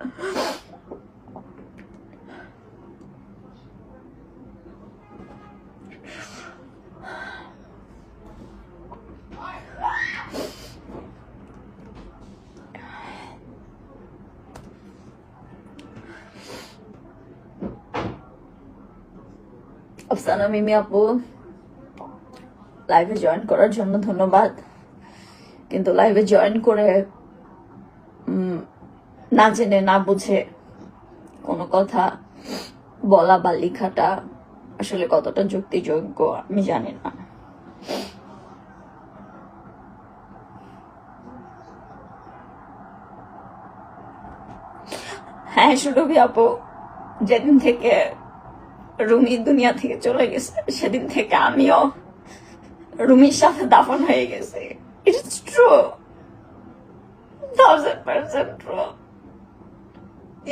আফসানা মিমি আপু, লাইভে জয়েন করার জন্য ধন্যবাদ। কিন্তু লাইভে জয়েন করে না জেনে না বুঝে কোনো কথা বলা বা লেখাটা আসলে কতটা যুক্তিযোগ্য আমি জানি না। হ্যাঁ সুরভি আপু, যেদিন থেকে রুমি দুনিয়া থেকে চলে গেছে সেদিন থেকে আমিও রুমির সাথে দাফন হয়ে গেছে। It's true, 1000% true,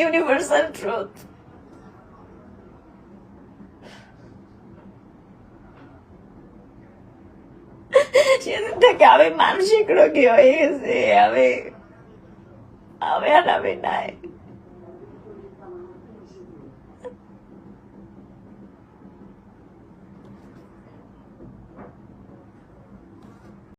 universal truth. সেদিন থেকে আমি মানসিক রোগী হয়ে গেছি। আমি আর আমি নাই।